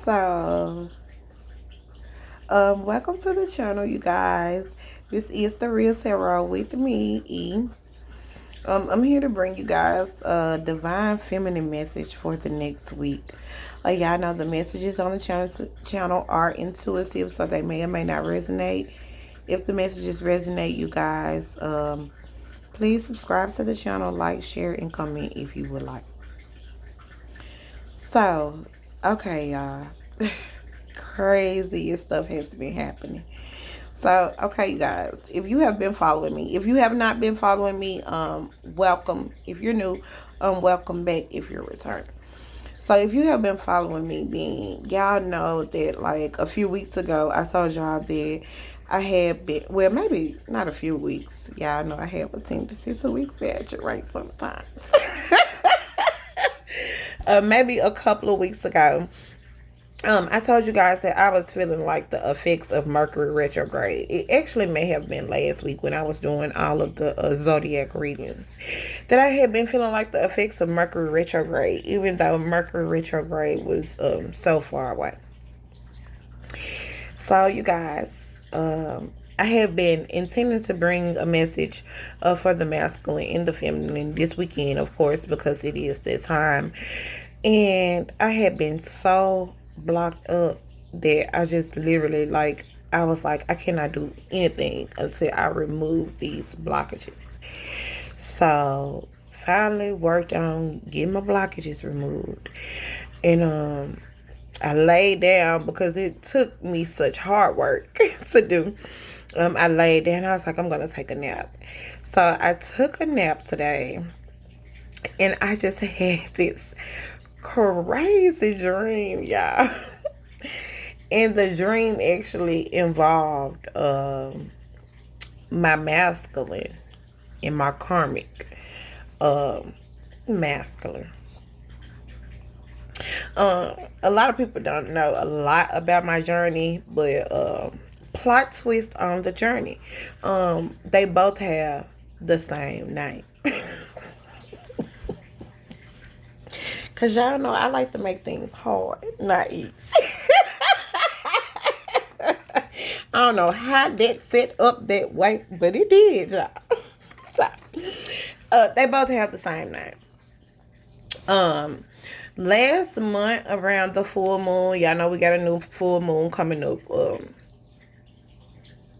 So, welcome to the channel, you guys. This is the Real Tarot with me, E. I'm here to bring you guys a divine feminine message for the next week. Y'all know the messages on the channel are intuitive, so they may or may not resonate. If the messages resonate, you guys, please subscribe to the channel, like, share, and comment if you would like. So, okay, y'all. Crazy stuff has been happening. So, okay, you guys, if you have been following me, if you have not been following me, welcome. If you're new, welcome back if you're returning. So, if you have been following me, then y'all know that like a few weeks ago, I told y'all that I had been, well, maybe not a few weeks. Y'all know I have a tendency to exaggerate sometimes. Maybe a couple of weeks ago, I told you guys that I was feeling like the effects of Mercury retrograde. It actually may have been last week when I was doing all of the zodiac readings that I had been feeling like the effects of Mercury retrograde, even though Mercury retrograde was so far away. So, you guys, I have been intending to bring a message for the masculine and the feminine this weekend, of course, because it is that time. And I had been so blocked up that I just literally, like, I was like, I cannot do anything until I remove these blockages. So, finally worked on getting my blockages removed. And I laid down because it took me such hard work to do. I laid down. I was like, I'm going to take a nap. So I took a nap today. And I just had this crazy dream, y'all. And the dream actually involved my masculine and my karmic masculine. A lot of people don't know a lot about my journey, but plot twist on the journey. They both have the same name. Cause y'all know I like to make things hard, not easy. I don't know how that set up that way, but it did, y'all. So, they both have the same name. Last month around the full moon, y'all know we got a new full moon coming up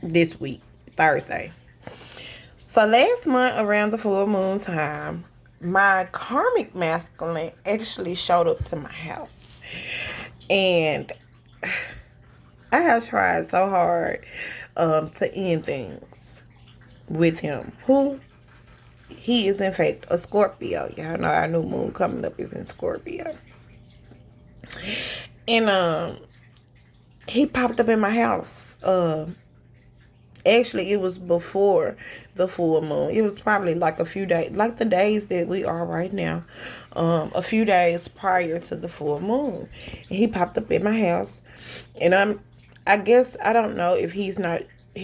this week, Thursday. So last month around the full moon time, my karmic masculine actually showed up to my house. And I have tried so hard to end things with him. He is in fact a Scorpio. Y'all know our new moon coming up is in Scorpio. And he popped up in my house. Actually, it was before the full moon. It was probably like a few days, like the days that we are right now. A few days prior to the full moon, and he popped up in my house. And I guess I don't know if he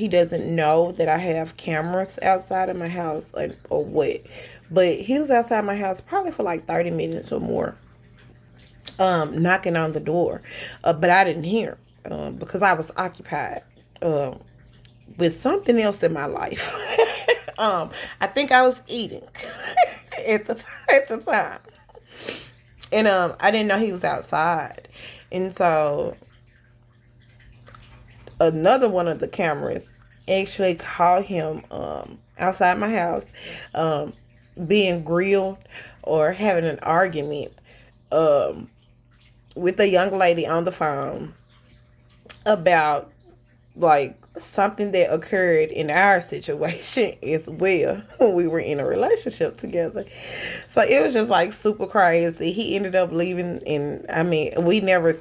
doesn't know that I have cameras outside of my house or what. But he was outside my house probably for like 30 minutes or more, knocking on the door. But I didn't hear because I was occupied with something else in my life. I think I was eating at the time. And I didn't know he was outside. And so another one of the cameras actually caught him outside my house, being grilled or having an argument with a young lady on the phone about like something that occurred in our situation as well when we were in a relationship together. So it was just like super crazy. He ended up leaving, and I mean we never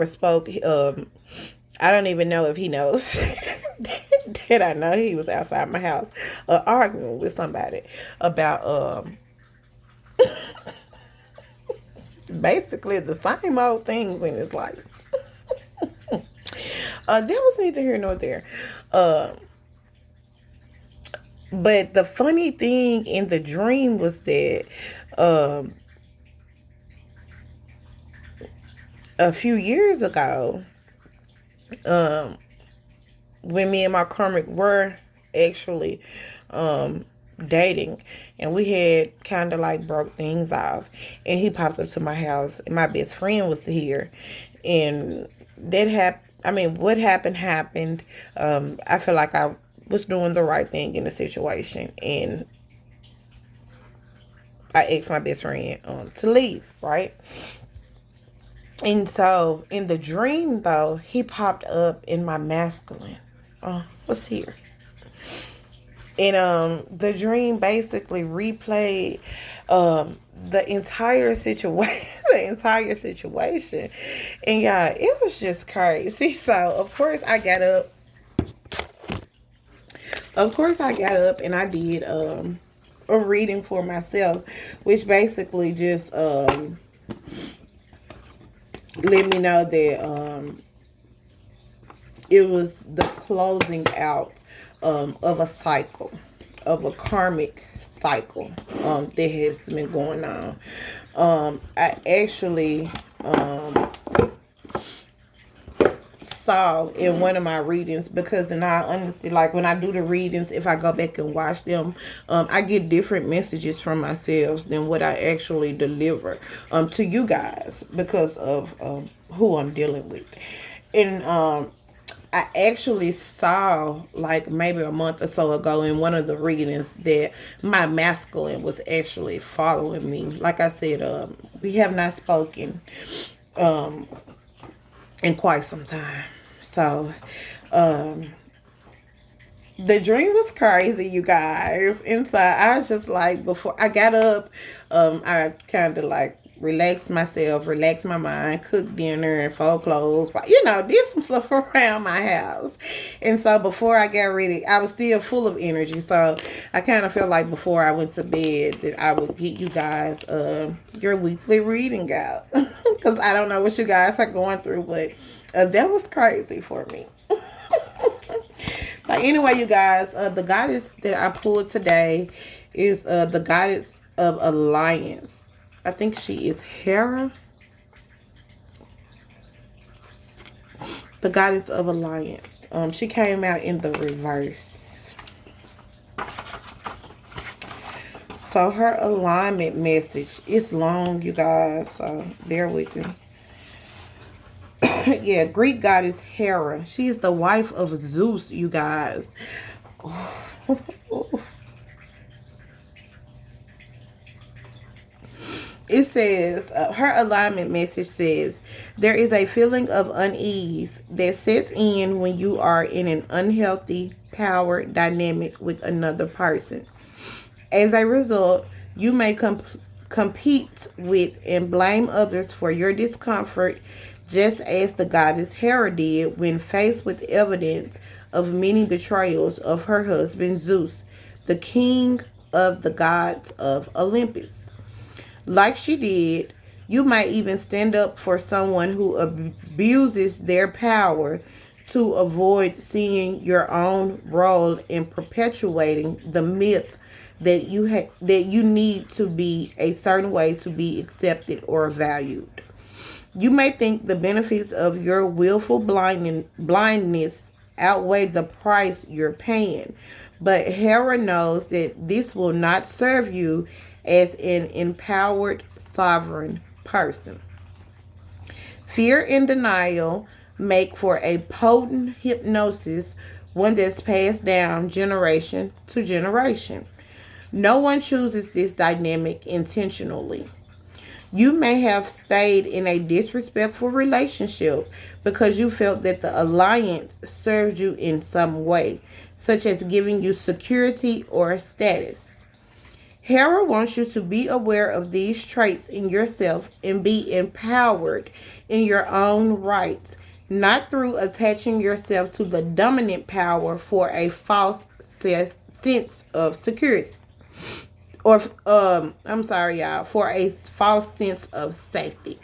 spoke. I don't even know if he knows that I know he was outside my house arguing with somebody about basically the same old things in his life. That was neither here nor there. But the funny thing in the dream was that a few years ago, um, when me and my karmic were actually um, dating, and we had kind of like broke things off, and he popped up to my house, and my best friend was here, and that happened. I mean, what happened. I feel like I was doing the right thing in the situation, and I asked my best friend to leave, right? And so in the dream, though, he popped up in my masculine. Was here. And the dream basically replayed the entire situation, the entire situation. And yeah, it was just crazy. So of course I got up. Of course I got up and I did a reading for myself, which basically just let me know that it was the closing out of a cycle, of a karmic cycle that has been going on. I actually saw in one of my readings, because in all honesty, like when I do the readings, if I go back and watch them, I get different messages from myself than what I actually deliver to you guys, because of who I'm dealing with. And I actually saw, like maybe a month or so ago in one of the readings, that my masculine was actually following me. Like I said, we have not spoken in quite some time. So, the dream was crazy, you guys. And so I was just like, before I got up, I kind of like relaxed myself, relaxed my mind, cooked dinner and fold clothes, did some stuff around my house. And so before I got ready, I was still full of energy. So I kind of felt like before I went to bed that I would get you guys your weekly reading out. Because I don't know what you guys are going through, but that was crazy for me. So anyway, you guys, the goddess that I pulled today is the goddess of alliance. I think she is Hera. The goddess of alliance. She came out in the reverse. So her alignment message is long, you guys. So bear with me. Yeah, Greek goddess Hera. She is the wife of Zeus, you guys. It says, her alignment message says, there is a feeling of unease that sets in when you are in an unhealthy power dynamic with another person. As a result, you may compete with and blame others for your discomfort, just as the goddess Hera did when faced with evidence of many betrayals of her husband Zeus, the king of the gods of Olympus. Like she did, you might even stand up for someone who abuses their power to avoid seeing your own role in perpetuating the myth that you need to be a certain way to be accepted or valued. You may think the benefits of your willful blindness outweigh the price you're paying, but Hera knows that this will not serve you as an empowered, sovereign person. Fear and denial make for a potent hypnosis, one that's passed down generation to generation. No one chooses this dynamic intentionally. You may have stayed in a disrespectful relationship because you felt that the alliance served you in some way, such as giving you security or status. Hera wants you to be aware of these traits in yourself and be empowered in your own rights, not through attaching yourself to the dominant power for a false sense of security. Or, I'm sorry, y'all, for a false sense of safety.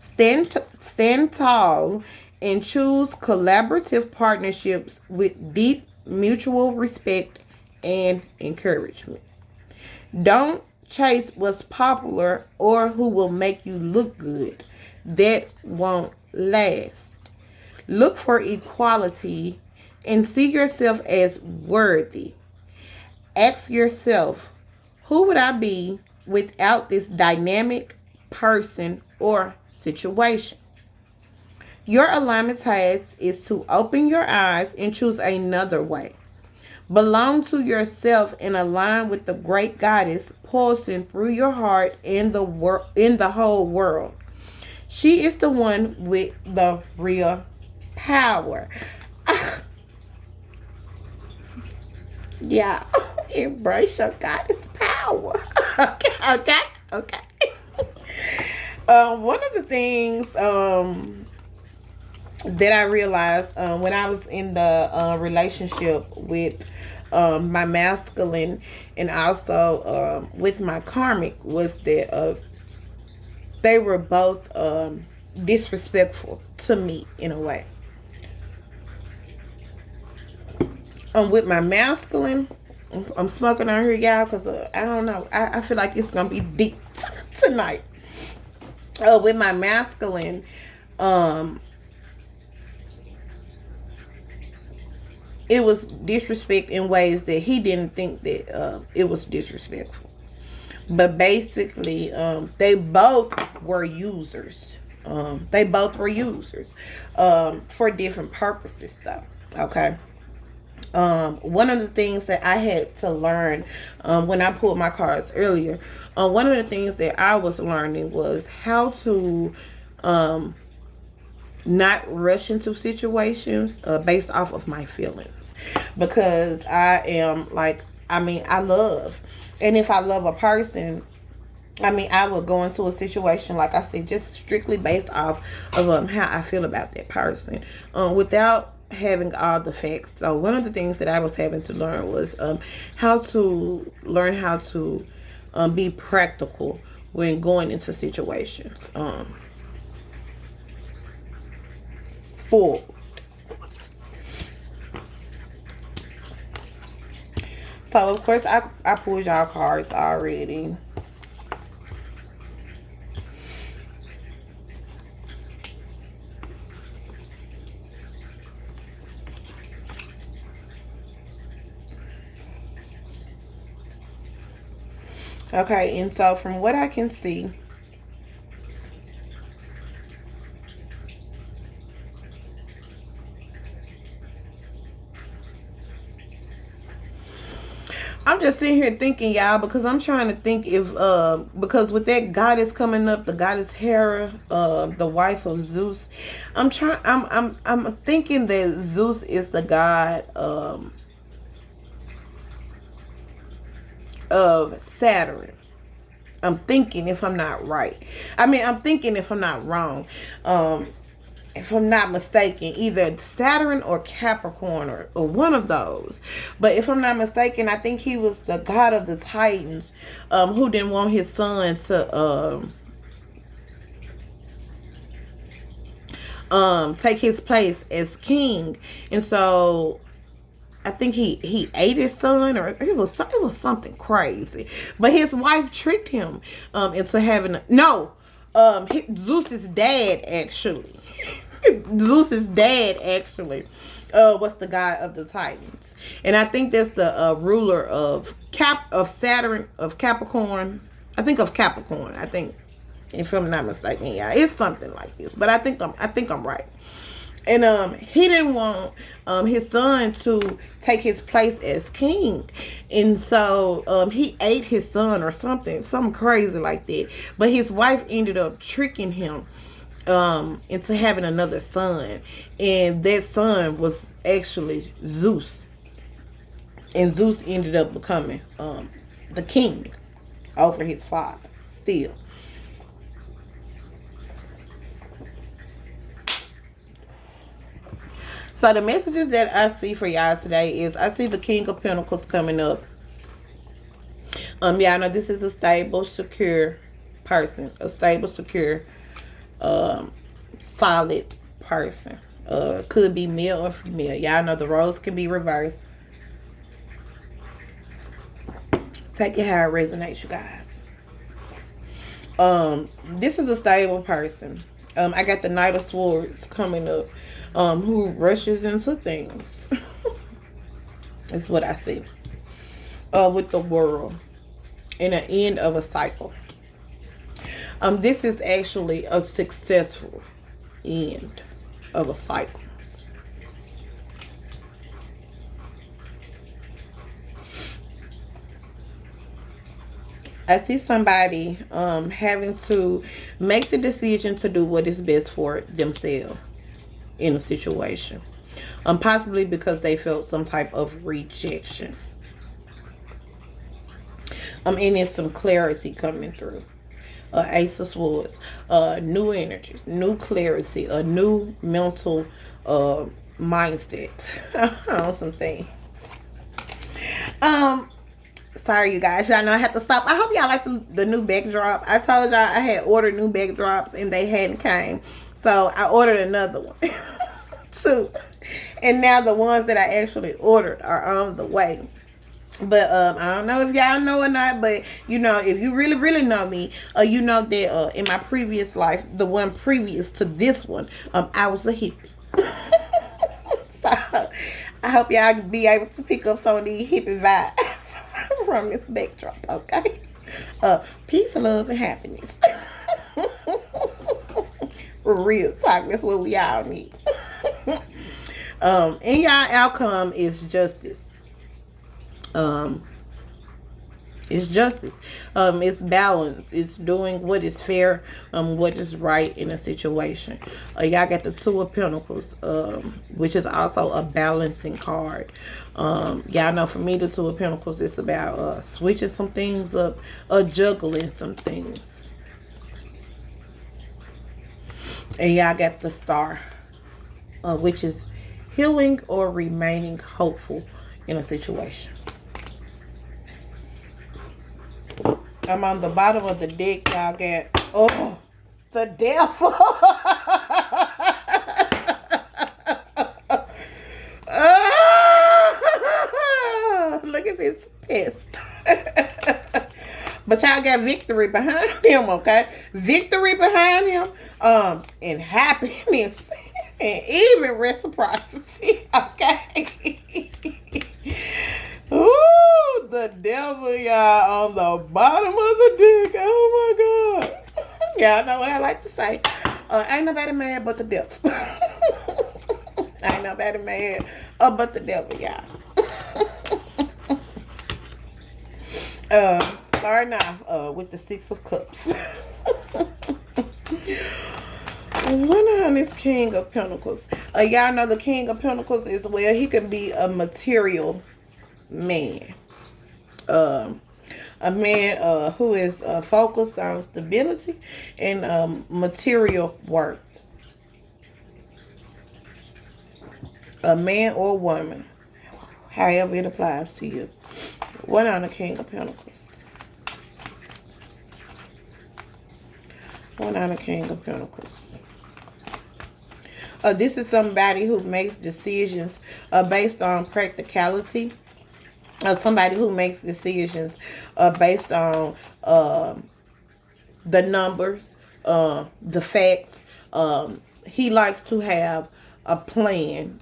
Stand tall and choose collaborative partnerships with deep mutual respect and encouragement. Don't chase what's popular or who will make you look good. That won't last. Look for equality and see yourself as worthy. Ask yourself, who would I be without this dynamic person or situation? Your alignment task is to open your eyes and choose another way. Belong to yourself and align with the great goddess pulsing through your heart in the whole world. She is the one with the real power. Yeah, embrace your goddess power. Okay. One of the things that I realized when I was in the relationship with my masculine and also with my karmic was that they were both disrespectful to me in a way. With my masculine, I'm smoking on here, y'all, because I don't know. I feel like it's going to be deep tonight. With my masculine, it was disrespect in ways that he didn't think that it was disrespectful. But basically, they both were users. They both were users for different purposes, though. Okay. One of the things that I had to learn when I pulled my cards earlier, one of the things that I was learning was how to not rush into situations based off of my feelings. Because I am like, I love. And if I love a person, I would go into a situation, like I said, just strictly based off of how I feel about that person without having all the facts. So one of the things that I was having to learn was how to be practical when going into situations. Full. So of course I pulled y'all cards already. Okay, and so from what I can see, I'm just sitting here thinking, y'all, because I'm trying to think if because with that goddess coming up, the goddess Hera, the wife of Zeus, I'm thinking that Zeus is the god of Saturn. I'm thinking, if I'm not right. I'm thinking, if I'm not wrong. If I'm not mistaken, either Saturn or Capricorn or one of those. But if I'm not mistaken, I think he was the god of the Titans, who didn't want his son to take his place as king. And so I think he ate his son, or it was something crazy. But his wife tricked him into having Zeus's dad actually. Zeus's dad actually was the god of the Titans, and I think that's the ruler of Saturn, of Capricorn. I think of Capricorn. I think, if I'm not mistaken, yeah, it's something like this. But I think I'm right. And he didn't want his son to take his place as king, and so he ate his son or something crazy like that. But his wife ended up tricking him into having another son, and that son was actually Zeus, and Zeus ended up becoming the king over his father still. So the messages that I see for y'all today is, I see the King of Pentacles coming up. Y'all know this is a stable, secure person, a stable, secure, solid person. Could be male or female. Y'all know the roles can be reversed. Take it how it resonates, you guys. This is a stable person. I got the Knight of Swords coming up, who rushes into things. That's what I see. With the world and an end of a cycle. This is actually a successful end of a cycle. I see somebody having to make the decision to do what is best for themselves in a situation. Possibly because they felt some type of rejection. And there's some clarity coming through. Ace of Swords. New energy, new clarity, a new mental mindset on some things. Sorry, you guys. Y'all know I have to stop. I hope y'all like the new backdrop. I told y'all I had ordered new backdrops and they hadn't came. So I ordered another one. Too. And now the ones that I actually ordered are on the way. But I don't know if y'all know or not, but you know, if you really, really know me, you know that in my previous life, the one previous to this one, I was a hippie. So I hope y'all be able to pick up some of these hippie vibes from this backdrop, okay? Peace, love, and happiness. Real talk, that's what we all need. And y'all outcome is justice. It's justice. It's balance. It's doing what is fair, what is right in a situation. Y'all got the Two of Pentacles, which is also a balancing card. Y'all know for me, the Two of Pentacles is about switching some things up, juggling some things. And y'all got the Star, which is healing or remaining hopeful in a situation. I'm on the bottom of the deck. Y'all get, oh, the devil. Oh, look at this pissed. But y'all got victory behind him, okay? Victory behind him, and happiness, and even reciprocity, okay? Ooh, the devil, y'all, on the bottom of the deck. Oh, my God. Y'all know what I like to say. Ain't nobody mad but the devil. Ain't nobody mad but the devil, y'all. Starting off with the Six of Cups. One on this King of Pentacles. Y'all know the King of Pentacles is, well, he can be a material man. A man who is focused on stability and material worth. A man or woman, however it applies to you. One on the King of Pentacles. One on the King of Pentacles. This is somebody who makes decisions based on practicality. Somebody who makes decisions based on the numbers, the facts. He likes to have a plan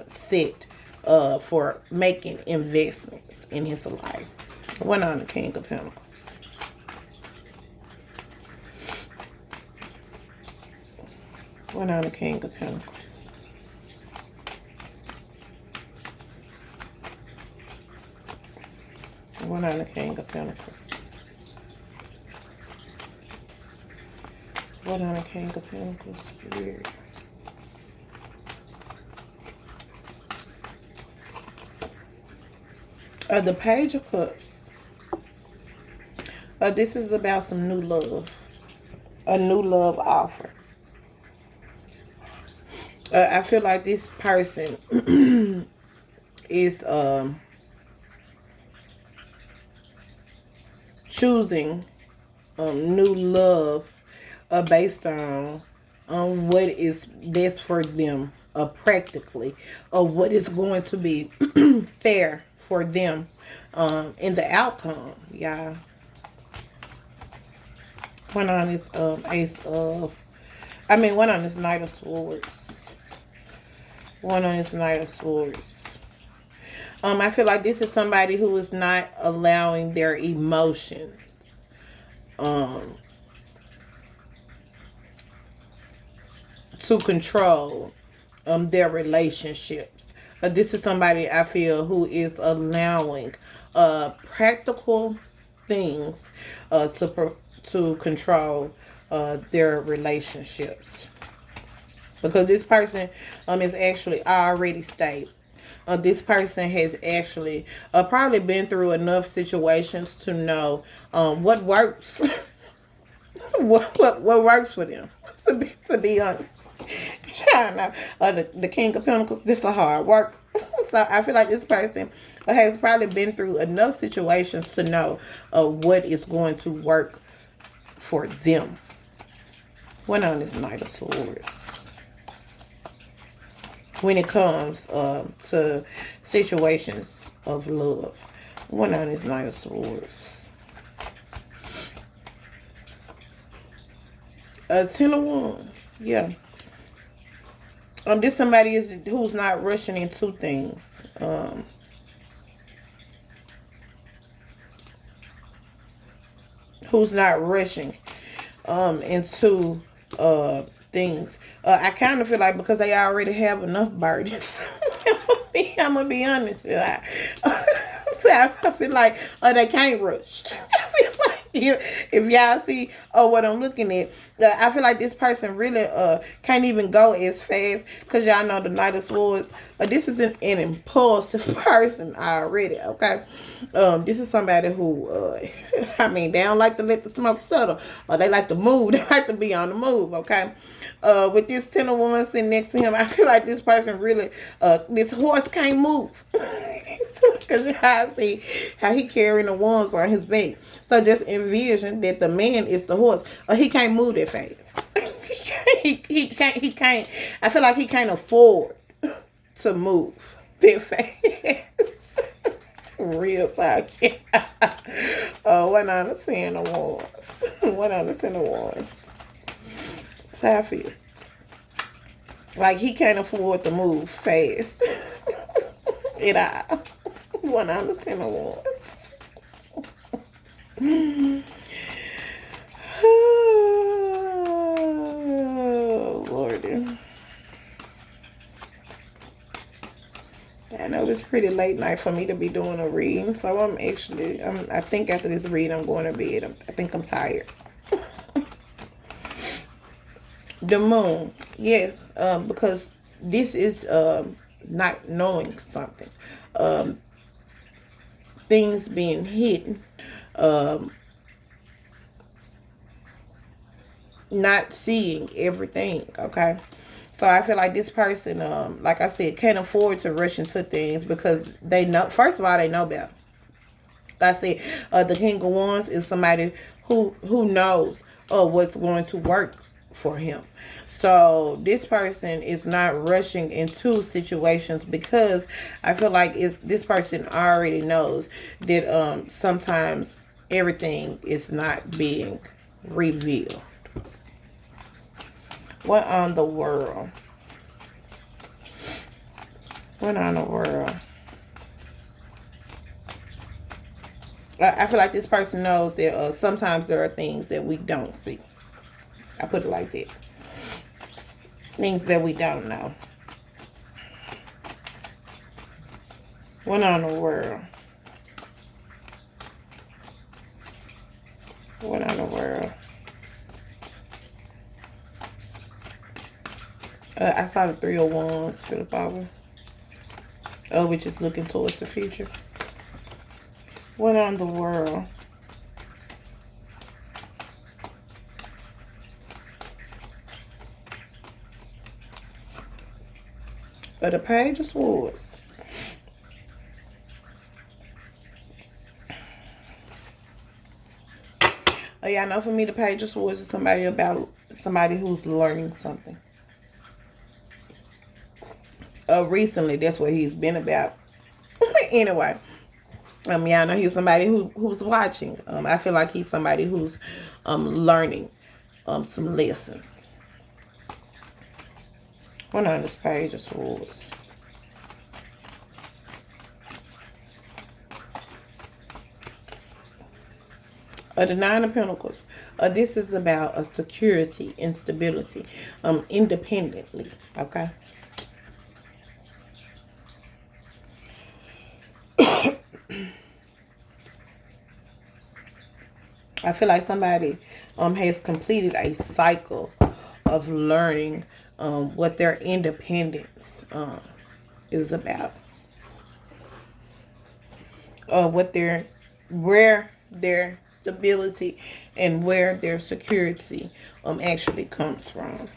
set for making investments in his life. One on the King of Pentacles. One on the King of Pentacles. One on the King of Pentacles. One on the King of Pentacles. Spirit. The Page of Cups. This is about some new love. A new love offer. I feel like this person is choosing new love based on what is best for them practically, or what is going to be fair for them in the outcome, y'all. One on this ace of, I mean, one on this knight of swords. One on this knight of swords. I feel like this is somebody who is not allowing their emotions um to control their relationships. This is somebody I feel who is allowing practical things to control their relationships, because this person is actually already stable. This person has actually probably been through enough situations to know what works, what works for them. To be honest, China, the King of Pentacles. This is a hard work. So I feel like this person has probably been through enough situations to know what is going to work for them. One on this Knight of Swords. When it comes to situations of love. One on this Knight of Swords. Ten of Wands. Yeah. This somebody who's not rushing into things. Who's not rushing into things. I kind of feel like because they already have enough burdens. I'm gonna be honest. So I feel like they can't rush. I feel like if y'all see what I'm looking at, I feel like this person really can't even go as fast, because y'all know the Knight of Swords. This is an impulsive person already. Okay, this is somebody who I mean, they don't like to let the smoke settle, or they like to move. They like to be on the move. Okay. With this Ten of Wands sitting next to him, I feel like this person really, this horse can't move. Because I see how he carrying the wands on his back. So just envision that the man is the horse. He can't move that fast. he can't, I feel like he can't afford to move that fast. Real talk. One on the Ten of Wands. One on the Ten of Wands. That's how I feel. Like he can't afford to move fast. It all. One on the Ten of Wands. Oh, Lordy. I know it's pretty late night for me to be doing a reading, so I think after this read I'm going to bed. I think I'm tired. The Moon. Yes, because this is not knowing something. Things being hidden. Not seeing everything. Okay. So I feel like this person, like I said, can't afford to rush into things because they know, first of all, they know better. Like I said, the King of Wands is somebody who knows what's going to work for him. So this person is not rushing into situations because I feel like this person already knows that sometimes everything is not being revealed. What on the world? What on the world? I feel like this person knows that sometimes there are things that we don't see. I put it like that. Things that we don't know. What on the world? What on the world? I saw the Three of Wands for the power. Which is looking towards the future. What on the world? The Page of Swords. Yeah, I know for me the Page of Swords is somebody who's learning something. Recently, that's what he's been about. Anyway, yeah, I know he's somebody who's watching. I feel like he's somebody who's learning some lessons. One on this page of swords. The Nine of Pentacles. This is about a security and stability, independently. Okay. I feel like somebody has completed a cycle of learning what their independence is about. Where their stability and where their security actually comes from.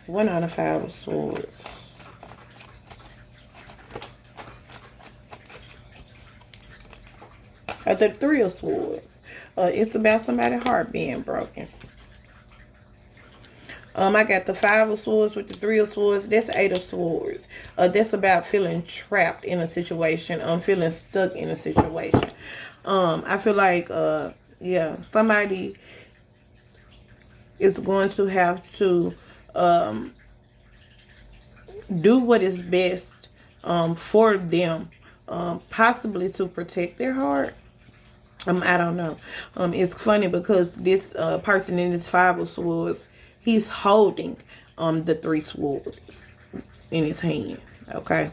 One out of 5 of swords. The 3 of swords. It's about somebody's heart being broken. I got the 5 of swords with the 3 of swords. That's 8 of swords. That's about feeling trapped in a situation. Feeling stuck in a situation. I feel like, yeah, somebody is going to have to do what is best for them, possibly to protect their heart. I don't know. It's funny because this person in this 5 of swords, he's holding the 3 swords in his hand. Okay,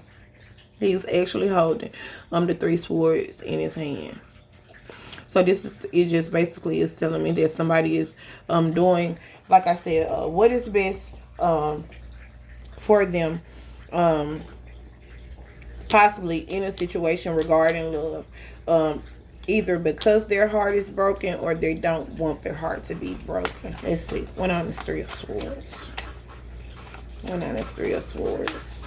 he's actually holding the 3 swords in his hand. So this is, it just basically is telling me that somebody is doing, like I said, what is best for them, possibly in a situation regarding love, either because their heart is broken or they don't want their heart to be broken. Let's see. One on this 3 of swords. One on this 3 of swords.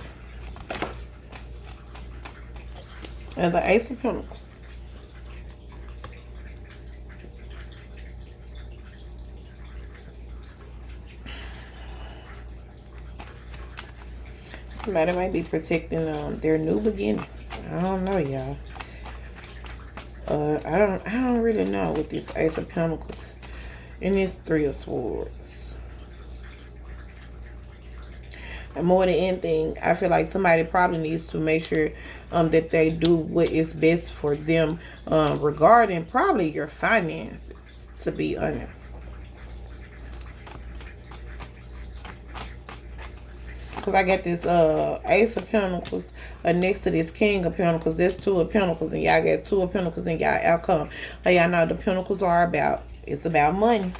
And the Ace of Pentacles. Somebody might be protecting their new beginning. I don't know, y'all. I don't really know with this Ace of Pentacles and this 3 of Swords. And more than anything, I feel like somebody probably needs to make sure that they do what is best for them regarding probably your finances, to be honest. Because I got this Ace of Pentacles next to this King of Pentacles. There's 2 of Pentacles, and y'all got 2 of Pentacles in y'all outcome. Y'all know the Pentacles are about, it's about money.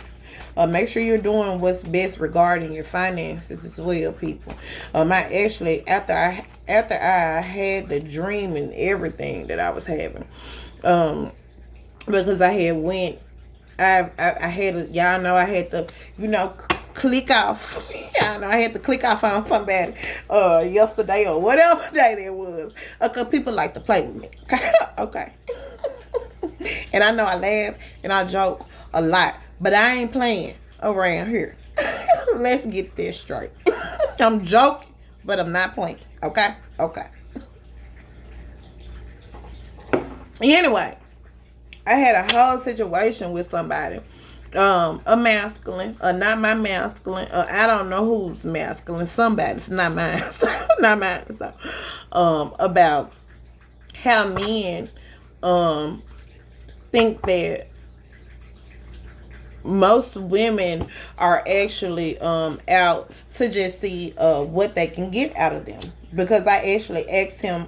Make sure you're doing what's best regarding your finances as well, people. I actually, after I had the dream and everything that I was having, because I had went, I had, y'all know I had to, you know, click off. I know I had to click off on somebody yesterday or whatever day that was. Because people like to play with me. Okay. And I know I laugh and I joke a lot, but I ain't playing around here. Let's get this straight. I'm joking, but I'm not playing. Okay? Okay. Anyway, I had a whole situation with somebody. A masculine, not my masculine, I don't know who's masculine, somebody's, not mine, not mine, so, about how men, think that most women are actually, out to just see, what they can get out of them. Because I actually asked him,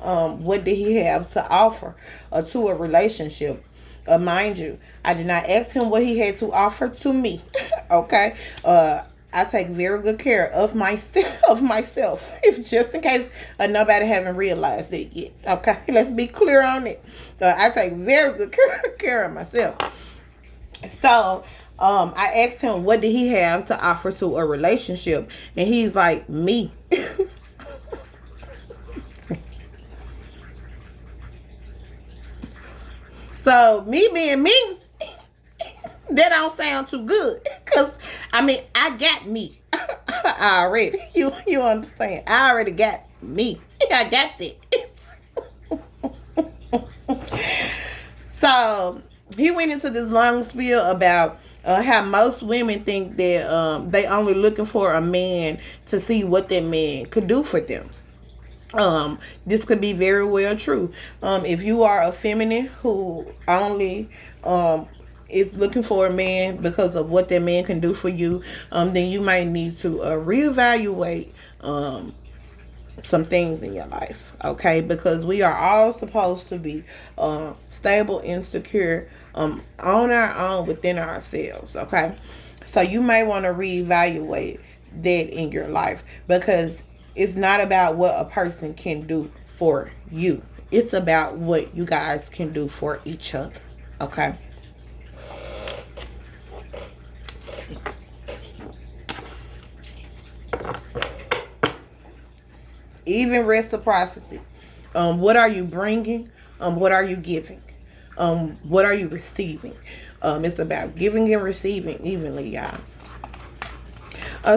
what did he have to offer, to a relationship. Mind you, I did not ask him what he had to offer to me. Okay, I take very good care of myself, if just in case nobody haven't realized it yet. Okay, let's be clear on it. I take very good care of myself. So I asked him what did he have to offer to a relationship, and he's like, me. So, me being me, that don't sound too good. Because, I mean, I got me already. You understand? I already got me. I got that. So he went into this long spiel about how most women think that they only looking for a man to see what that man could do for them. This could be very well true. If you are a feminine who only is looking for a man because of what that man can do for you, then you might need to reevaluate some things in your life, okay? Because we are all supposed to be stable and secure on our own within ourselves, okay? So you may want to reevaluate that in your life, because it's not about what a person can do for you. It's about what you guys can do for each other, okay? Even reciprocity. What are you bringing? What are you giving? What are you receiving? It's about giving and receiving evenly, y'all.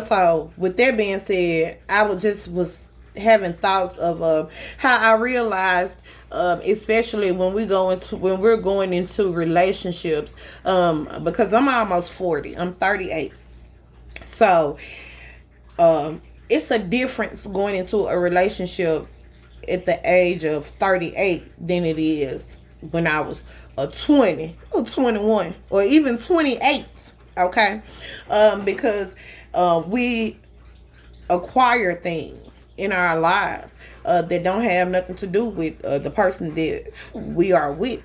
So, with that being said, was having thoughts of how I realized, especially when we're going into relationships, because I'm almost 40. I'm 38. So, it's a difference going into a relationship at the age of 38 than it is when I was 20 or 21 or even 28. Okay, because we acquire things in our lives that don't have nothing to do with the person that we are with,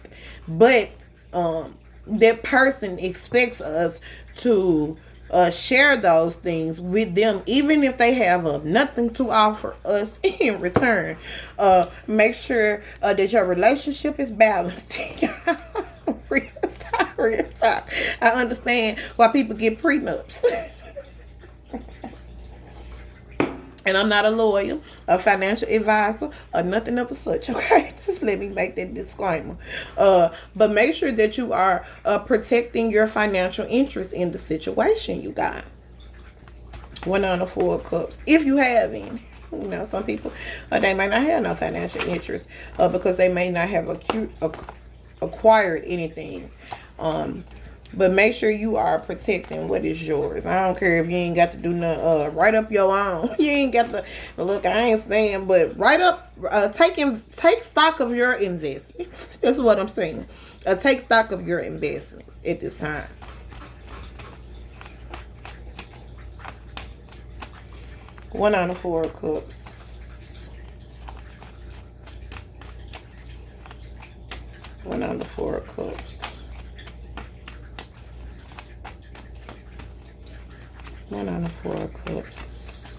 but that person expects us to share those things with them, even if they have nothing to offer us in return. Make sure that your relationship is balanced. Real talk, real talk. I understand why people get prenups. And I'm not a lawyer, a financial advisor, or nothing of the such, okay? Just let me make that disclaimer. But make sure that you are protecting your financial interest in the situation, you guys. One on the Four of Cups, if you have any. You know, some people, they might not have no financial interest because they may not have acquired anything. But make sure you are protecting what is yours. I don't care if you ain't got to do nothing. Write up your own. You ain't got to look. I ain't saying, but write up. Take stock of your investments. That's what I'm saying. Take stock of your investments at this time. One on the Four of Cups. One on the Four of Cups. One on the Four of Cups.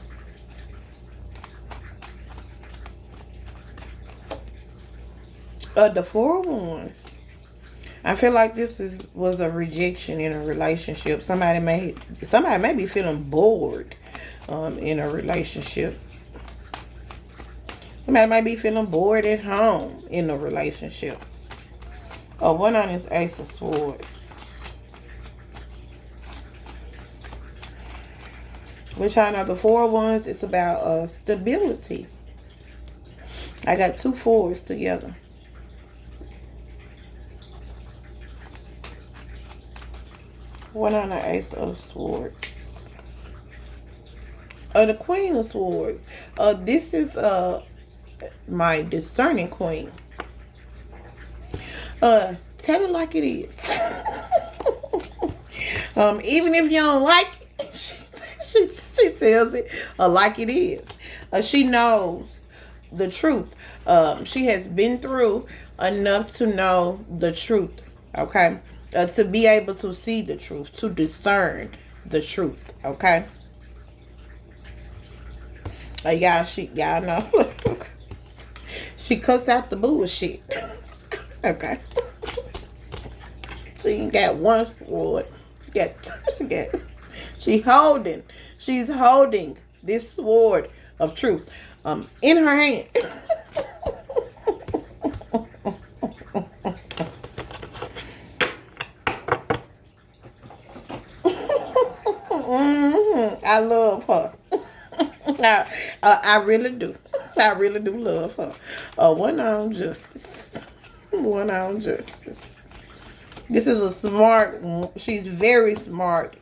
The Four of Wands. I feel like this was a rejection in a relationship. Somebody may be feeling bored in a relationship. Somebody might be feeling bored at home in a relationship. One on this Ace of Swords. Which I know the Four of Wands, it's about stability. I got two fours together. One on the Ace of Swords. The Queen of Swords. This is my discerning queen. Tell it like it is. Even if you don't like it, she tells it like it is. She knows the truth. She has been through enough to know the truth. Okay, to be able to see the truth, to discern the truth. Okay. Y'all know. She cuts out the bullshit. Okay. She ain't got one sword. She's holding this sword of truth in her hand. I love her. I really do. I really do love her. One on justice. One on justice. This is a smart, she's very smart.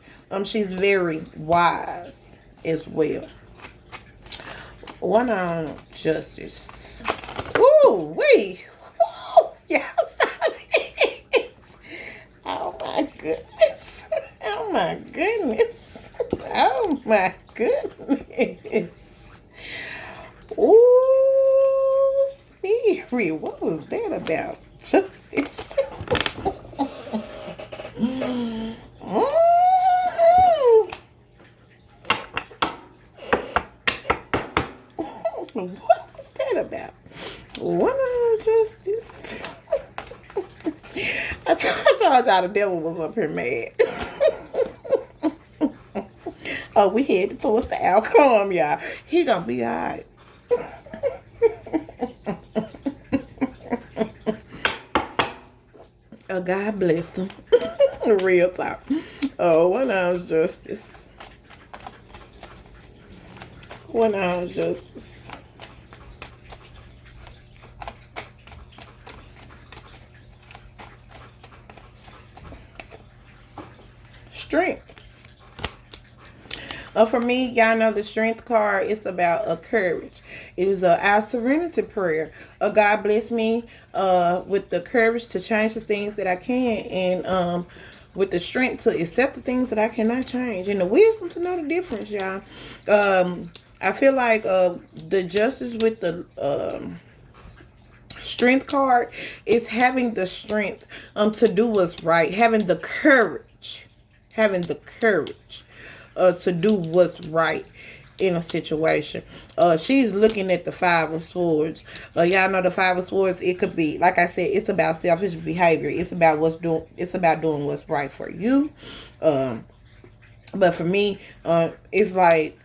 She's very wise as well. One on justice. Ooh, wait. Ooh, yeah. Oh my goodness. Oh my goodness. Oh my goodness. Ooh, spirit. What was that about? Justice. Mm. What was that about? One justice. I told y'all the devil was up here mad. Oh, we headed towards the outcome, y'all. He gonna be alright. Oh, God bless him. Real talk. Oh, one ounce justice. One ounce justice. Strength. For me, y'all know the strength card is about a courage. It is our serenity prayer. God bless me with the courage to change the things that I can, and with the strength to accept the things that I cannot change, and the wisdom to know the difference, y'all. I feel like the justice with the strength card is having the strength to do what's right, having the courage to do what's right in a situation. She's looking at the Five of Swords. Y'all know the Five of Swords. It could be, like I said, it's about selfish behavior. It's about It's about doing what's right for you. But for me, it's like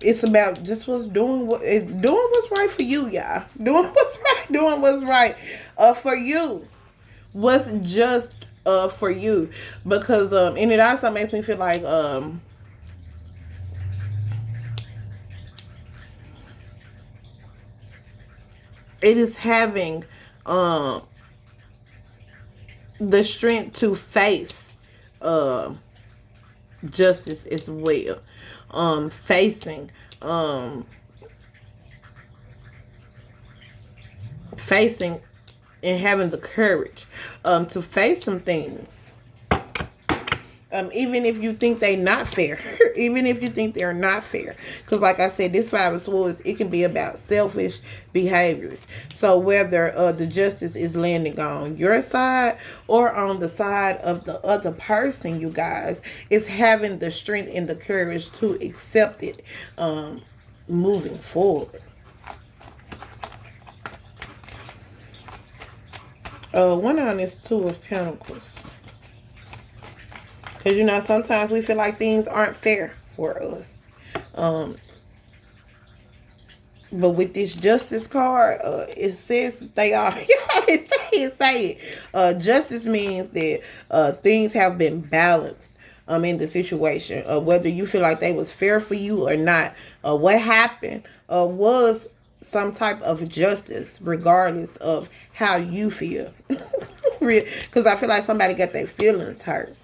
it's about just doing what's right for you, y'all. Doing what's right, for you. What's just for you, because and it also makes me feel like it is having the strength to face justice as well. Facing facing and having the courage to face some things. Even if you think they not fair, even if you think they're not fair, because like I said, this Five of Swords, it can be about selfish behaviors. So whether the justice is landing on your side or on the side of the other person, you guys, is having the strength and the courage to accept it, moving forward. One on this Two of Pentacles. Because, sometimes we feel like things aren't fair for us. But with this justice card, it says that they are. It say it. Justice means that things have been balanced in the situation. Whether you feel like they was fair for you or not. What happened was some type of justice, regardless of how you feel. Because I feel like somebody got their feelings hurt.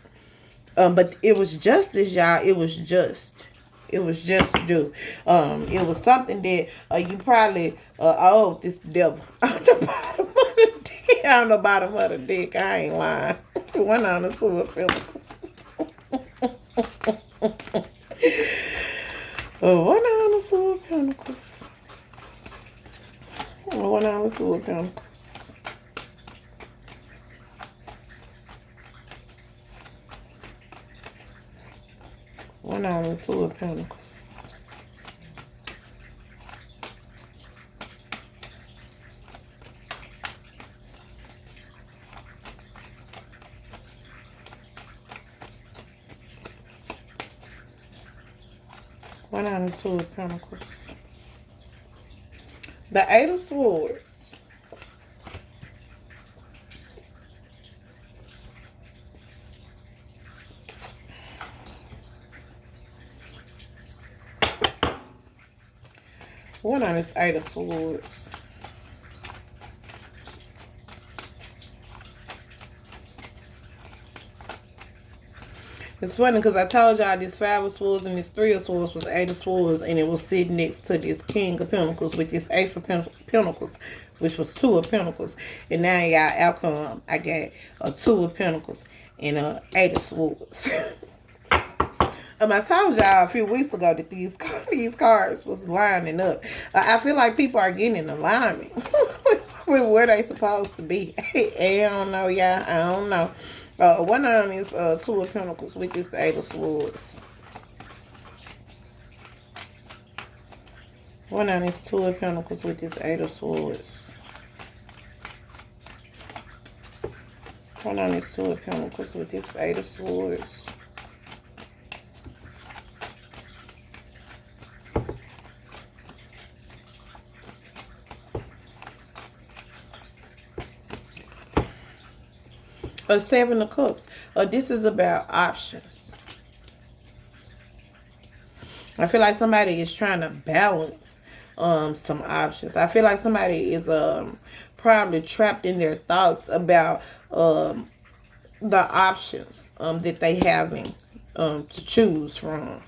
But it was justice, y'all. It was just. It was just due. It was something that you probably owed this devil on the bottom of the dick. On the bottom of the dick. I ain't lying. One on the Two of Pentacles. One on the Two of Pentacles. One on the Two of Pentacles. One on the Two of Pentacles. One on the Two of Pentacles. The Eight of Swords. One on this Eight of Swords. It's funny because I told y'all this Five of Swords and this Three of Swords was Eight of Swords, and it was sitting next to this King of Pentacles with this Ace of Pentacles, which was Two of Pentacles. And now y'all outcome, I got a Two of Pentacles and a Eight of Swords. I told y'all a few weeks ago that these cards was lining up. I feel like people are getting in alignment with where they supposed to be. I don't know, y'all. I don't know. One of them is Two of Pentacles with this Eight of Swords. One of them is Two of Pentacles with this Eight of Swords. One of them is Two of Pentacles with this Eight of Swords. A Seven of Cups. This is about options. I feel like somebody is trying to balance some options. I feel like somebody is probably trapped in their thoughts about the options that they having to choose from.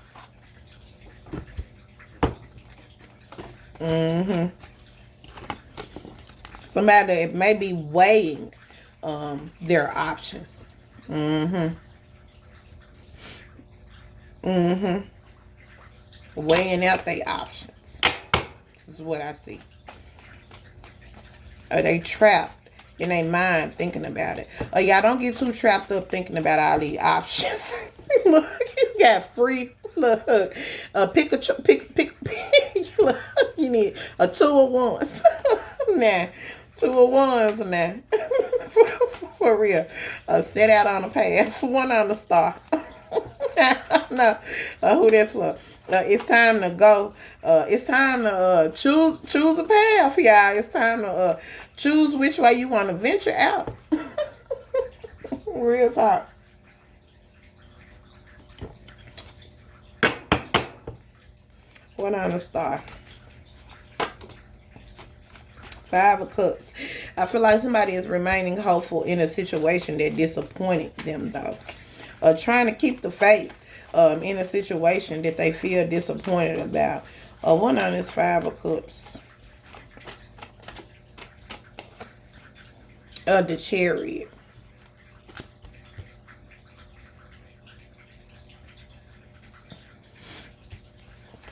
Somebody may be weighing their options. Weighing out their options. This is what I see. Are they trapped in their mind thinking about it? Y'all don't get too trapped up thinking about all these options. Look, you got free. Look, pick. Look, you need a Two of Wands. Nah, Two of Wands now. For real. Set out on a path. One on the star. No. Who that's for? It's time to go. It's time to choose a path, y'all. It's time to choose which way you want to venture out. Real talk. One on the star. Five of Cups. I feel like somebody is remaining hopeful in a situation that disappointed them, though. Trying to keep the faith in a situation that they feel disappointed about. One on this Five of Cups. The Chariot.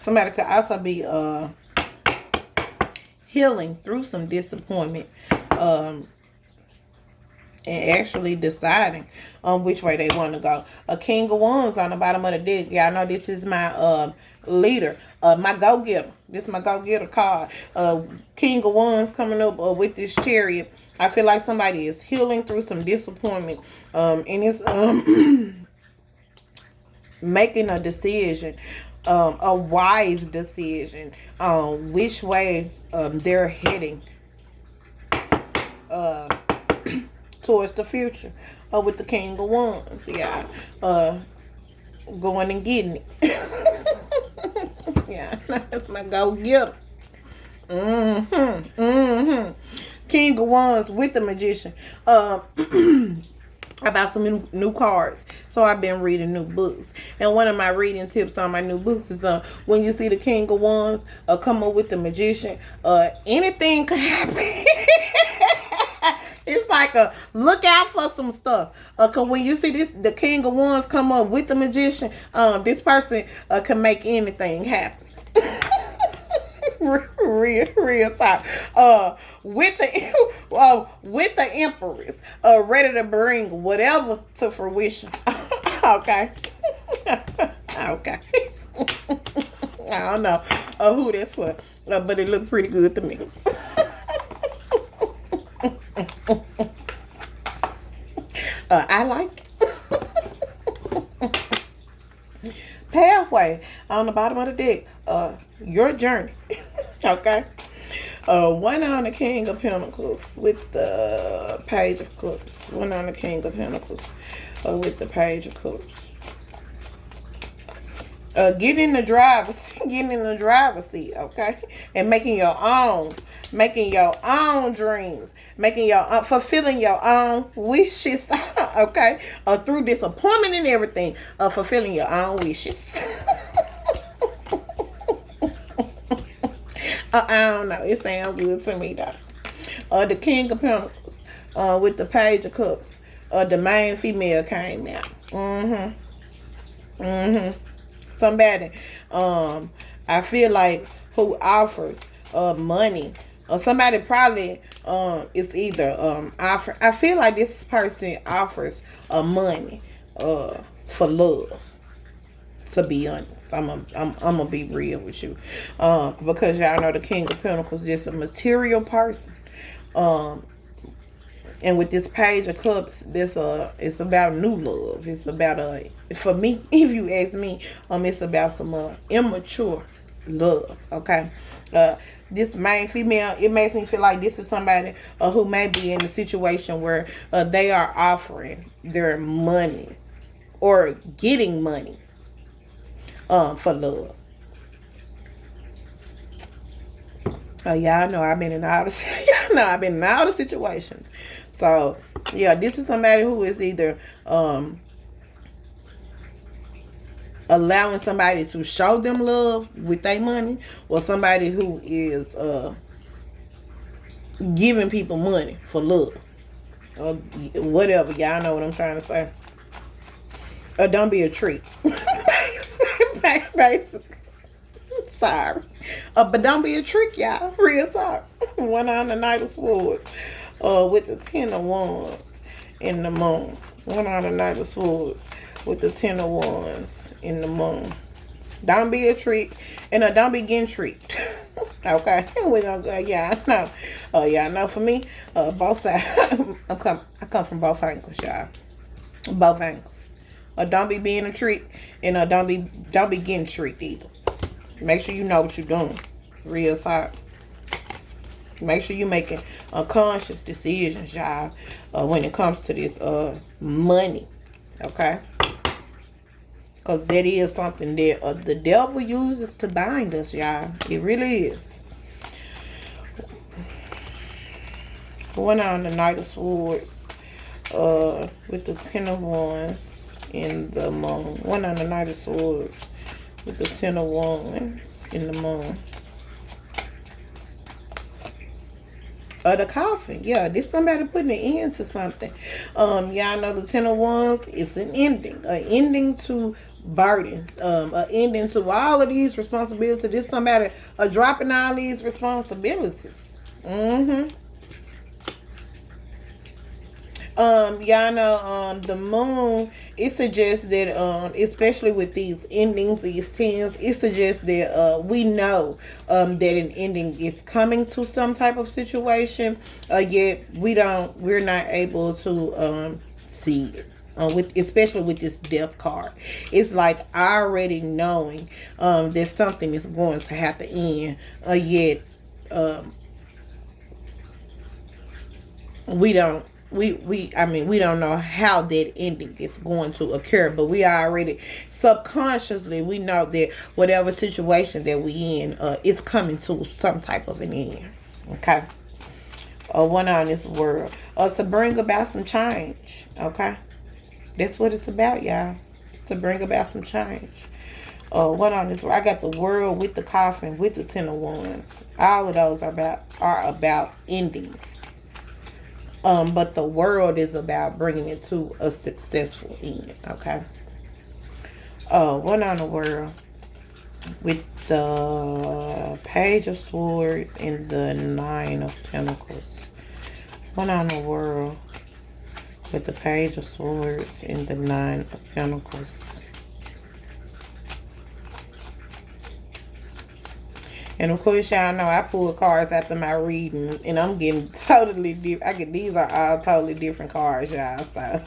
Somebody could also be healing through some disappointment and actually deciding on which way they want to go. A King of Wands on the bottom of the deck. Y'all know this is my leader, my go-getter. This is my go-getter card. King of Wands coming up with this Chariot. I feel like somebody is healing through some disappointment and it's making a decision, a wise decision on which way they're heading towards the future. With the King of Wands, yeah, going and getting it. Yeah, that's my go-getter. King of Wands with the Magician. About some new cards. So I've been reading new books. And one of my reading tips on my new books is when you see the King of Wands come up with the Magician, anything could happen. It's like a look out for some stuff. Cause when you see the King of Wands come up with the Magician, this person can make anything happen. real talk. With the Empress, ready to bring whatever to fruition. Okay. Okay. I don't know who that's for, but it looked pretty good to me. I like it. Pathway on the bottom of the deck. Your journey. Okay. One on the King of Pentacles with the Page of Cups. One on the King of Pentacles with the Page of Cups. Get in the driver's seat, okay, and making your own dreams, fulfilling your own wishes Okay? Through disappointment and everything, fulfilling your own wishes. I don't know. It sounds good to me, though. The King of Pentacles, with the Page of Cups, the main female came out. Somebody, I feel like, who offers money, or somebody probably is either offer. I feel like this person offers money for love. To be honest, I'm gonna be real with you, because y'all know the King of Pentacles is a material person. And with this Page of Cups, it's about new love. It's about for me, if you ask me, it's about some immature love. Okay, this main female, it makes me feel like this is somebody who may be in a situation where they are offering their money or getting money for love. Y'all know I've been in all the y'all know I've been in all the situations. So yeah, this is somebody who is either allowing somebody to show them love with their money, or somebody who is giving people money for love, or whatever. Y'all know what I'm trying to say. Don't be a trick. Basically. Sorry. But don't be a trick, y'all. Real talk. One on the Knight of Swords. With the Ten of Wands in the moon. One on the Knight of Swords with the Ten of Wands in the moon. Don't be a trick. And don't be getting tricked. Okay? We're gonna go, yeah, I know. Yeah, I know for me, both sides. I come from both angles, y'all. Both angles. Don't be being a trick, and don't be getting tricked either. Make sure you know what you're doing. Real talk. Make sure you're making conscious decisions, y'all, when it comes to this money. Okay? Because that is something that the devil uses to bind us, y'all. It really is. One on the Knight of Swords with the Ten of Wands in the moon. One on the Knight of Swords with the Ten of Wands in the moon. The coffin. Yeah, this somebody putting an end to something. Y'all know the Ten of Wands is an ending. An ending to burdens. An ending to all of these responsibilities. This somebody dropping all these responsibilities. Y'all know the moon, it suggests that especially with these endings, these tens, it suggests that we know that an ending is coming to some type of situation, yet we're not able to see it. Especially with this death card, it's like already knowing that something is going to have to end, yet we don't know how that ending is going to occur, but we already subconsciously we know that whatever situation that we in, it's coming to some type of an end. Okay. One on this world, to bring about some change. Okay, that's what it's about, y'all. To bring about some change. One on this world, I got the world with the coffin with the Ten of Wands. All of those are about endings. But the world is about bringing it to a successful end. Okay. One on the world with the Page of Swords and the Nine of Pentacles. One on the world with the Page of Swords and the Nine of Pentacles. And of course, y'all know I pull cards after my reading, and I'm getting totally different. These are all totally different cards, y'all. So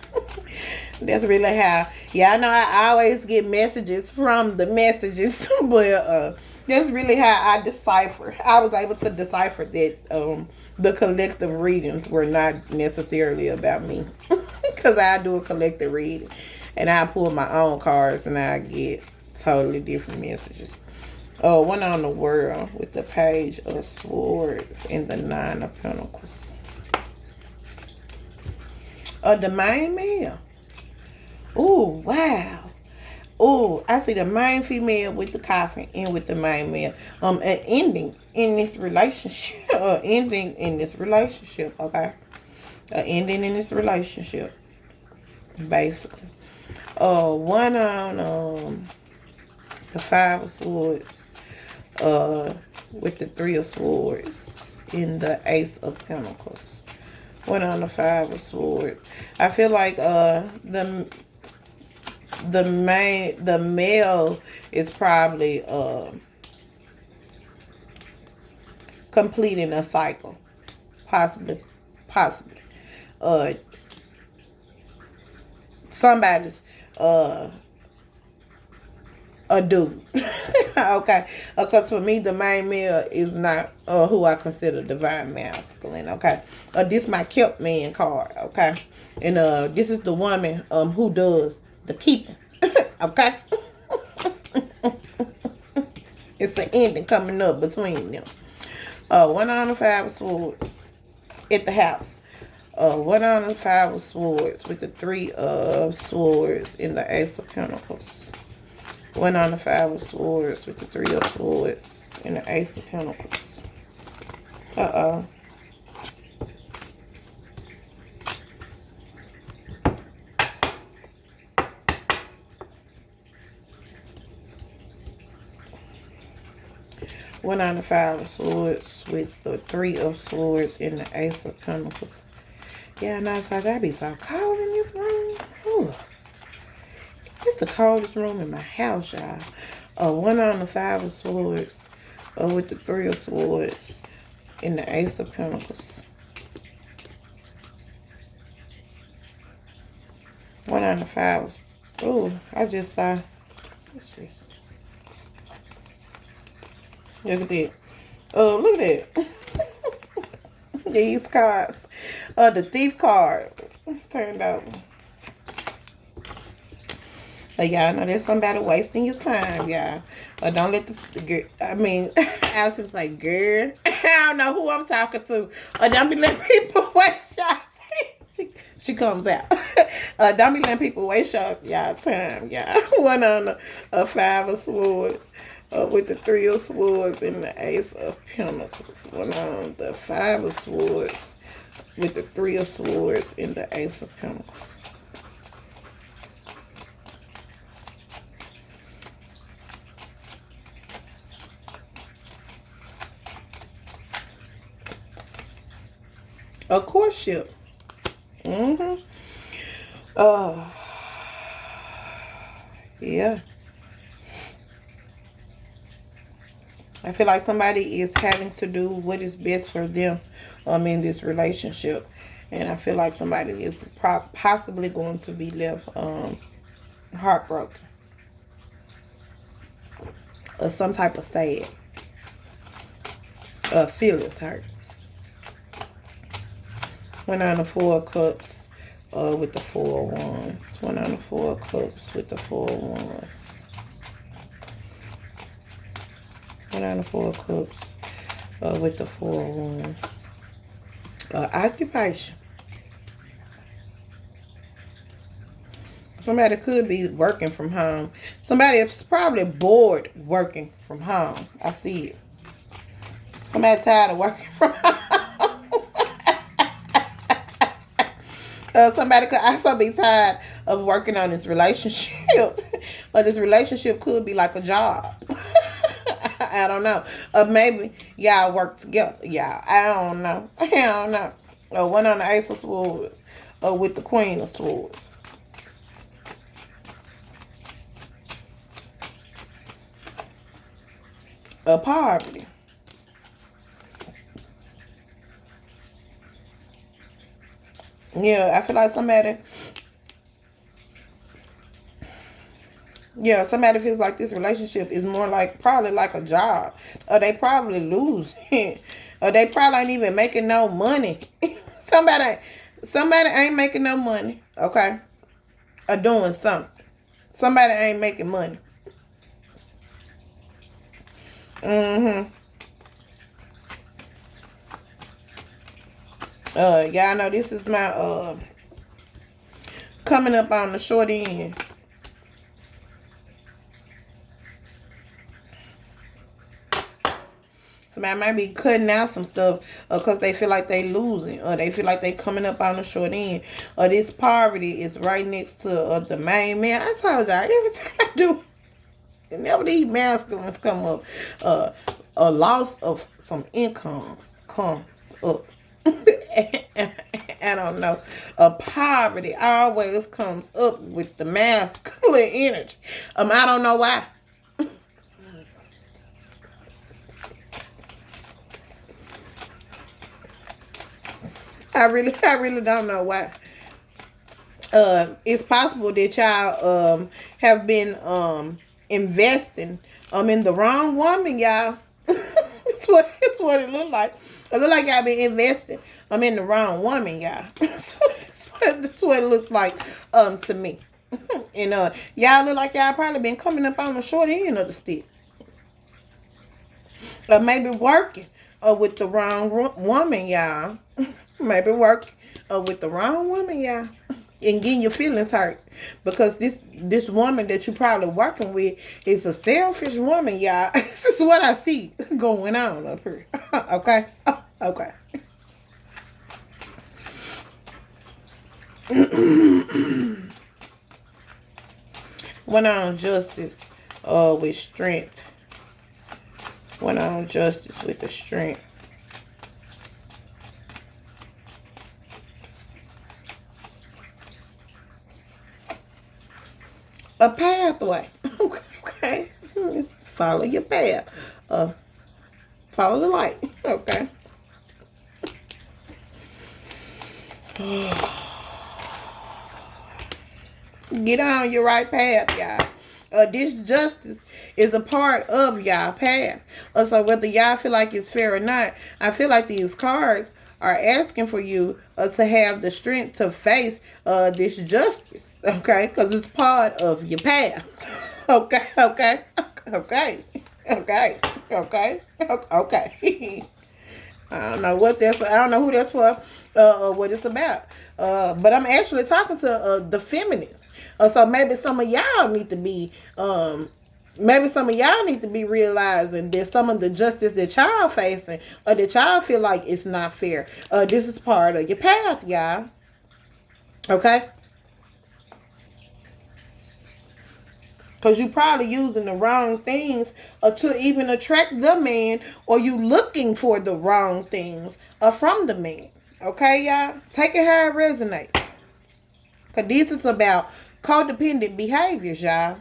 that's really how. Yeah, I know I always get messages from the messages, but that's really how I decipher. I was able to decipher that the collective readings were not necessarily about me, because I do a collective reading, and I pull my own cards, and I get totally different messages. One on the world with the Page of Swords and the Nine of Pentacles. The main male. Oh, wow. Oh, I see the main female with the coffin and with the main male. An ending in this relationship. Ending in this relationship, okay? An ending in this relationship, basically. One on the Five of Swords. With the Three of Swords in the Ace of Pentacles. One on the Five of Swords. I feel like the male is probably completing a cycle, possibly uh somebody's a dude. Okay, because for me the main male is not who I consider divine masculine. Okay, this my kept man card. Okay, and this is the woman who does the keeping. Okay. It's an ending coming up between them. One on the Five of Swords at the house. One on the Five of Swords with the Three of Swords in the Ace of Pentacles. One on the Five of Swords with the Three of Swords in the Ace of Pentacles. Uh-oh. One on the Five of Swords with the Three of Swords in the Ace of Pentacles. Yeah, no, Sasha, I be so cold in this room. Whew. It's the coldest room in my house, y'all. One on the Five of Swords with the Three of Swords in the Ace of Pentacles. One on the Five of... Oh, I just saw... Look at that. Oh, look at that. These cards. The Thief card. It's turned out. Y'all know there's somebody wasting your time, y'all. Don't let the girl, I mean, I was just like, girl, I don't know who I'm talking to. Don't be letting people waste y'all. She comes out. Don't be letting people waste y'all time, y'all. One on a Five of Swords with the Three of Swords and the Ace of Pentacles. One on the Five of Swords with the Three of Swords and the Ace of Pentacles. A courtship. Mm-hmm. Yeah. I feel like somebody is having to do what is best for them in this relationship. And I feel like somebody is possibly going to be left heartbroken. Or some type of sad. Feelings hurt. One on the Four of Cups with the Four of Wands. One on the Four of Cups with the Four of Wands. One on the Four of Cups with the Four of Wands. Occupation. Somebody could be working from home. Somebody is probably bored working from home. I see it. Somebody tired of working from home. Somebody could also be tired of working on this relationship. But this relationship could be like a job. I don't know. Maybe y'all work together. Y'all. I don't know. I don't know. One on the Ace of Swords with the Queen of Swords. Poverty. Yeah, I feel like somebody feels like this relationship is more like probably like a job. Or they probably lose. Or they probably ain't even making no money. somebody ain't making no money, okay? Or doing something. Somebody ain't making money. Mm-hmm. Y'all know this is my coming up on the short end. Somebody might be cutting out some stuff because they feel like they losing, or they feel like they coming up on the short end, or this poverty is right next to the main man. I told y'all, every time I do, whenever these masculines come up, a loss of some income comes up. I don't know. A poverty always comes up with the masculine energy. I don't know why. I really don't know why. It's possible that y'all have been investing in the wrong woman, y'all. it's what it look like. It look like y'all been investing in the wrong woman, y'all. That's what it looks like to me. And y'all look like y'all probably been coming up on the short end of the stick. Or maybe working with the wrong woman, y'all. Maybe work with the wrong woman, y'all, and getting your feelings hurt because this woman that you probably working with is a selfish woman, y'all. This is what I see going on up here. Okay, okay. Went on justice with strength. Went on justice with the strength. A pathway. Okay. Just follow your path. Follow the light. Okay. Get on your right path, y'all. This justice is a part of y'all path. So whether y'all feel like it's fair or not, I feel like these cards are asking for you to have the strength to face this justice, okay? Because it's part of your path. Okay. I don't know what that's. I don't know who that's for, or what it's about. But I'm actually talking to the feminines. So maybe some of y'all need to be realizing that some of the justice that y'all facing, or that y'all feel like it's not fair, this is part of your path, y'all. Okay? Because you probably using the wrong things to even attract the man, or you looking for the wrong things from the man. Okay, y'all? Take it how it resonates. Because this is about codependent behaviors, y'all.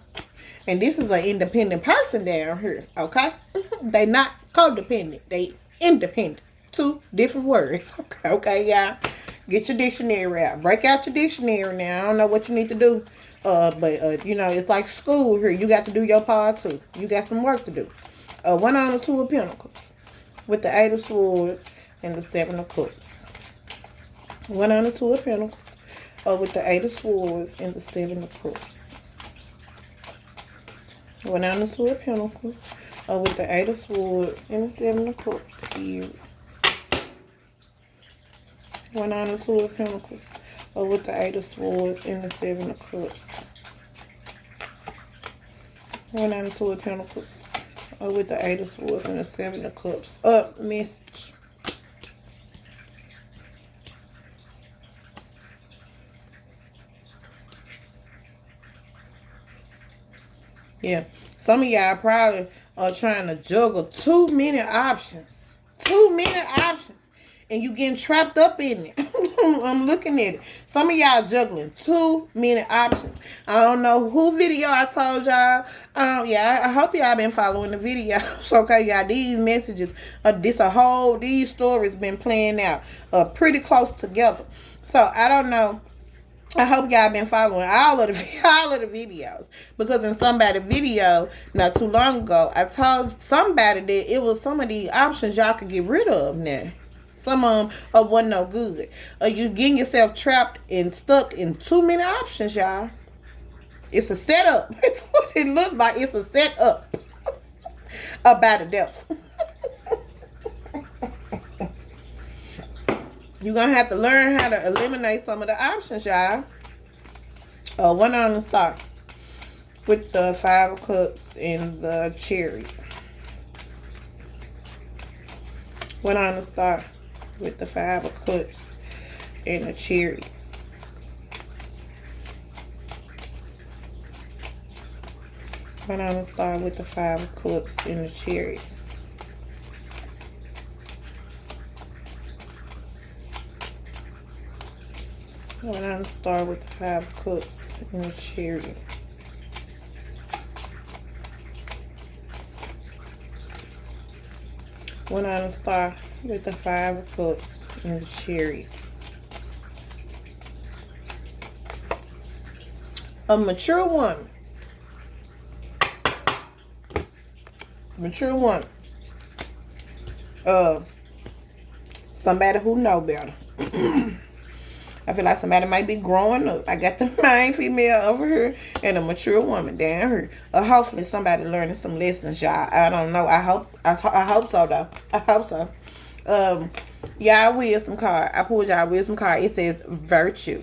And this is an independent person down here, okay? They not codependent. They independent. Two different words. Okay, y'all. Get your dictionary out. Break out your dictionary now. I don't know what you need to do. But you know, it's like school here. You got to do your part too. You got some work to do. One on the Two of Pentacles. With the Eight of Swords and the Seven of Cups. One on the Two of Pentacles. With the Eight of Swords and the Seven of Cups. One on the Two of Pentacles. With the Eight of Swords and the Seven of Cups. Here. One on the Two of Pentacles. With the Eight of Swords and the Seven of Cups. One on the Two of Pentacles. With the Eight of Swords and the Seven of Cups. Up message. Yeah, some of y'all probably are trying to juggle too many options. Too many options. And you getting trapped up in it. I'm looking at it. Some of y'all juggling too many options. I don't know who video I told y'all. Yeah, I hope y'all been following the videos. Okay, y'all. These messages, these stories been playing out pretty close together. So I don't know. I hope y'all been following all of the videos, because in somebody's video not too long ago, I told somebody that it was some of the options y'all could get rid of now. Some of them wasn't no good. You getting yourself trapped and stuck in too many options, y'all. It's a setup. It's what it looks like. It's a setup by the devil. You're going to have to learn how to eliminate some of the options, y'all. One on the Star with the Five of Cups and the Chariot. One on the Star with the Five of Cups and the Chariot. One on the Star with the Five of Cups and the Chariot. One on the Star with the Five of Cups and the Chariot. One on the Star with the Five of Cups and the Chariot. A mature woman. Mature woman. Somebody who know better. I feel like somebody might be growing up. I got the main female over here and a mature woman down here. Hopefully somebody learning some lessons, y'all. I don't know. I hope so though. I hope so. Y'all wisdom card. I pulled y'all wisdom card. It says virtue.